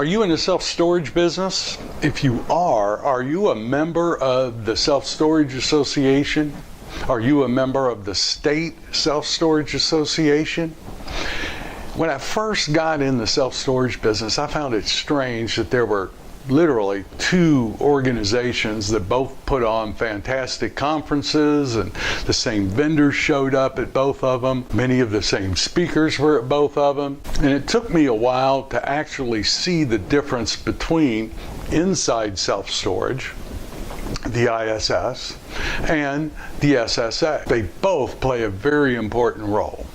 Are you in the self-storage business? If you are you a member of the Self-Storage Association? Are you a member of the State Self-Storage Association? When I first got in the self-storage business, I found it strange that there were literally two organizations that both put on fantastic conferences, and the same vendors showed up at both of them. Many of the same speakers were at both of them. And it took me a while to actually see the difference between inside self-storage, the ISS, and the SSA. They both play a very important role.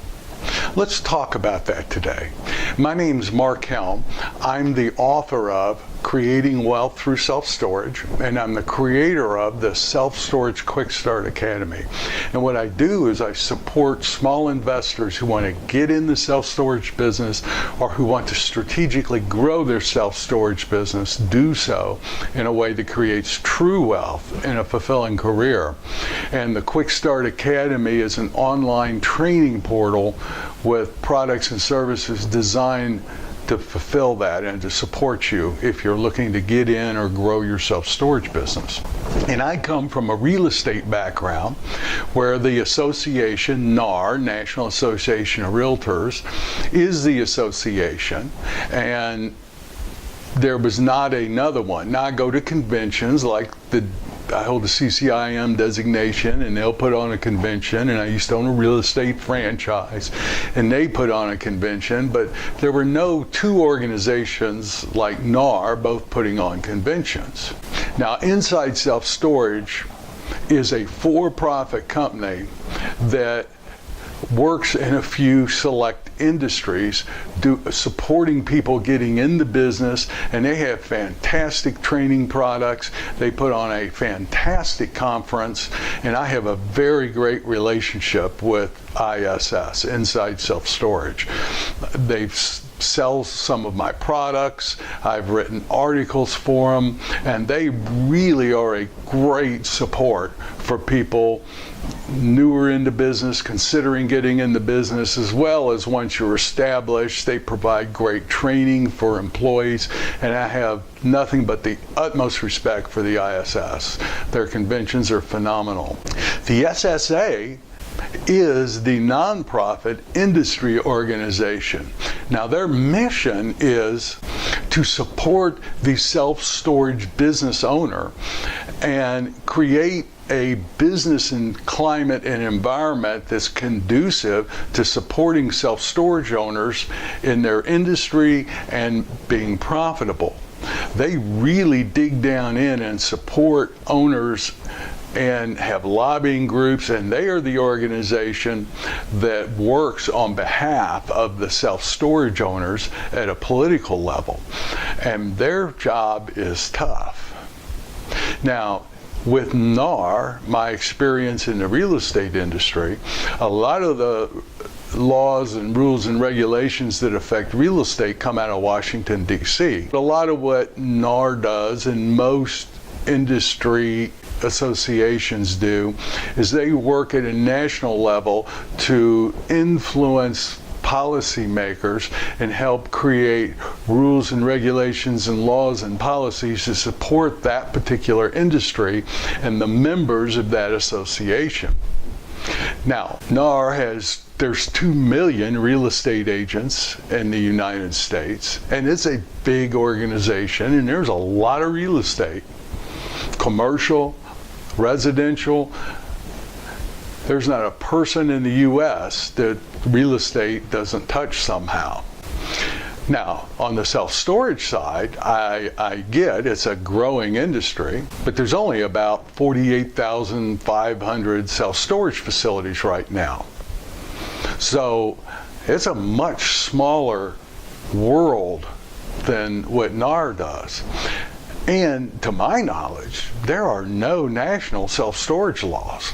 Let's talk about that today. My name's Mark Helm. I'm the author of Creating Wealth Through Self-Storage, and I'm the creator of the Self-Storage Quick Start Academy. And what I do is I support small investors who want to get in the self-storage business or who want to strategically grow their self-storage business, do so in a way that creates true wealth in a fulfilling career. And the Quick Start Academy is an online training portal with products and services designed to fulfill that and to support you if you're looking to get in or grow your self-storage business. And I come from a real estate background where the association, NAR, National Association of Realtors, is the association, and there was not another one. Now I go to conventions like I hold the CCIM designation, and they'll put on a convention, and I used to own a real estate franchise, and they put on a convention, but there were no two organizations like NAR both putting on conventions. Now, Inside Self Storage is a for-profit company that works in a few select industries, supporting people getting in the business, and they have fantastic training products. They put on a fantastic conference, and I have a very great relationship with ISS, Inside Self Storage. They've sell some of my products. I've written articles for them, and they really are a great support for people newer into business, considering getting into business, as well as once you're established. They provide great training for employees, and I have nothing but the utmost respect for the ISS. Their conventions are phenomenal. The SSA is the nonprofit industry organization. Now, their mission is to support the self-storage business owner and create a business and climate and environment that's conducive to supporting self-storage owners in their industry and being profitable. They really dig down in and support owners and have lobbying groups, and they are the organization that works on behalf of the self-storage owners at a political level. And their job is tough. Now, with NAR, my experience in the real estate industry, a lot of the laws and rules and regulations that affect real estate come out of Washington, D.C. A lot of what NAR does, and most industry associations do, is they work at a national level to influence policymakers and help create rules and regulations and laws and policies to support that particular industry and the members of that association. Now, NAR there's 2 million real estate agents in the United States, and it's a big organization, and there's a lot of real estate. Commercial, residential. There's not a person in the U.S. that real estate doesn't touch somehow. Now, on the self-storage side, I get it's a growing industry, but there's only about 48,500 self-storage facilities right now. So it's a much smaller world than what NAR does. And to my knowledge, there are no national self-storage laws.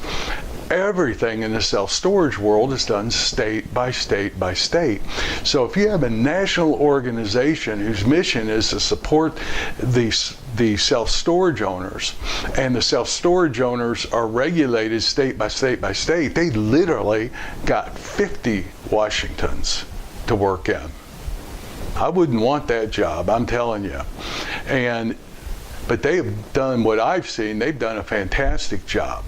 Everything in the self-storage world is done state by state by state. So if you have a national organization whose mission is to support the self-storage owners, and the self-storage owners are regulated state by state by state, they literally got 50 Washingtons to work in. I wouldn't want that job, I'm telling you. But they have done what I've seen, they've done a fantastic job.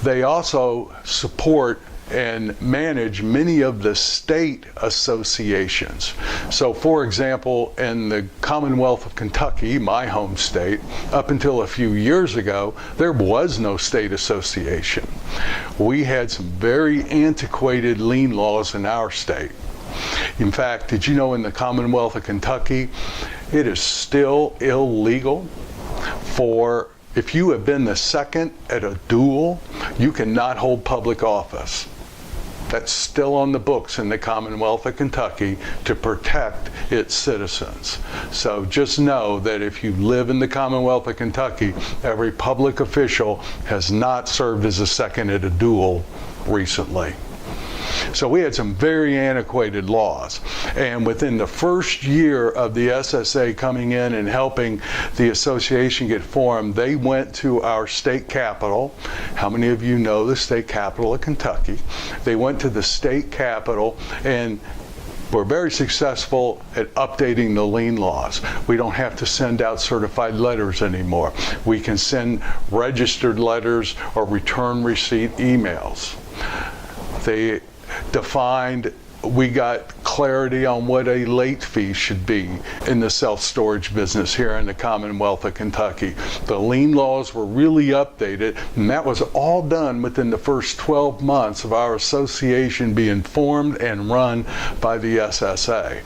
They also support and manage many of the state associations. So for example, in the Commonwealth of Kentucky, my home state, up until a few years ago, there was no state association. We had some very antiquated lien laws in our state. In fact, did you know in the Commonwealth of Kentucky, it is still illegal for, if you have been the second at a duel, you cannot hold public office. That's still on the books in the Commonwealth of Kentucky to protect its citizens. So just know that if you live in the Commonwealth of Kentucky, every public official has not served as a second at a duel recently. So we had some very antiquated laws. And within the first year of the SSA coming in and helping the association get formed, they went to our state capitol. How many of you know the state capitol of Kentucky? They went to the state capitol and were very successful at updating the lien laws. We don't have to send out certified letters anymore. We can send registered letters or return receipt emails. They defined, we got clarity on what a late fee should be in the self-storage business here in the Commonwealth of Kentucky. The lien laws were really updated, and that was all done within the first 12 months of our association being formed and run by the SSA.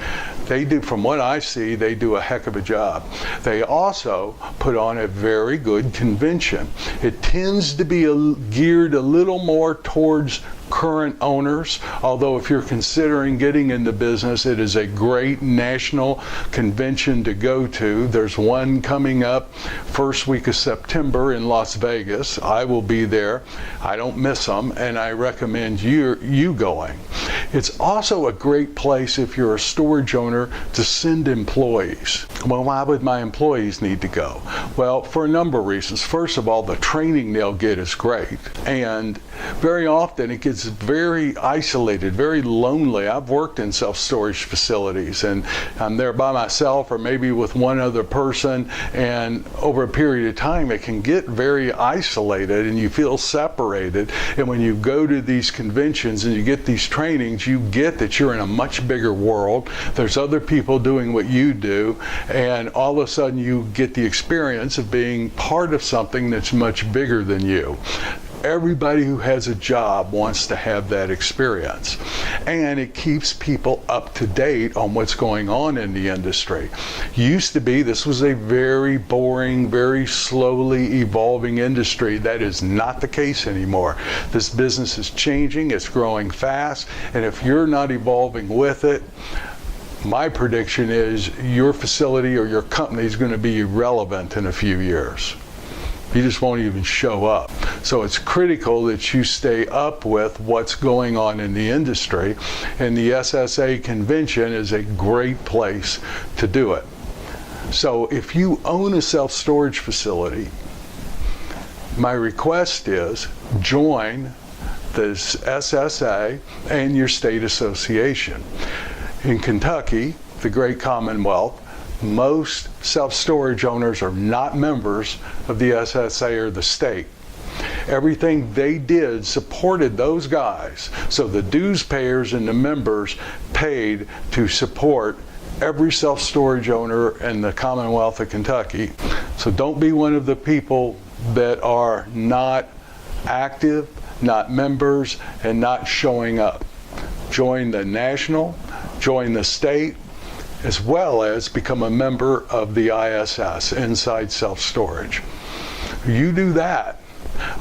They do, from what I see, they do a heck of a job. They also put on a very good convention. It tends to be geared a little more towards current owners, although if you're considering getting into business, it is a great national convention to go to. There's one coming up first week of September in Las Vegas. I will be there. I don't miss them, and I recommend you going. It's also a great place if you're a storage owner to send employees. Well, why would my employees need to go? Well, for a number of reasons. First of all, the training they'll get is great, and very often it gets very isolated, very lonely. I've worked in self-storage facilities, and I'm there by myself or maybe with one other person, and over a period of time it can get very isolated and you feel separated. And when you go to these conventions and you get these trainings, you get that you're in a much bigger world. There's other people doing what you do, and all of a sudden you get the experience of being part of something that's much bigger than you. Everybody who has a job wants to have that experience, and it keeps people up to date on what's going on in the industry. Used to be, this was a very boring, very slowly evolving industry. That is not the case anymore. This business is changing, it's growing fast, and if you're not evolving with it, my prediction is your facility or your company is going to be irrelevant in a few years. You just won't even show up. So it's critical that you stay up with what's going on in the industry, and the SSA convention is a great place to do it. So if you own a self-storage facility, my request is join the SSA and your state association. In Kentucky, the great Commonwealth, most self-storage owners are not members of the SSA or the state. Everything they did supported those guys. So the dues payers and the members paid to support every self-storage owner in the Commonwealth of Kentucky. So don't be one of the people that are not active, not members, and not showing up. Join the national, join the state, as well as become a member of the ISS, Inside Self-Storage. You do that,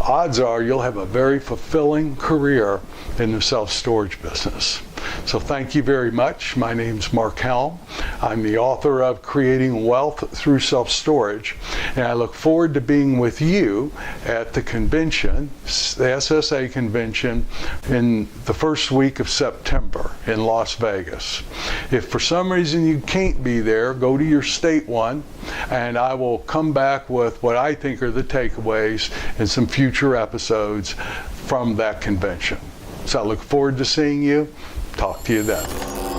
odds are you'll have a very fulfilling career in the self-storage business. So thank you very much. My name's Mark Helm. I'm the author of Creating Wealth Through Self-Storage, and I look forward to being with you at the convention, the SSA convention, in the first week of September in Las Vegas. If for some reason you can't be there, go to your state one, and I will come back with what I think are the takeaways in some future episodes from that convention. So I look forward to seeing you. Talk to you then.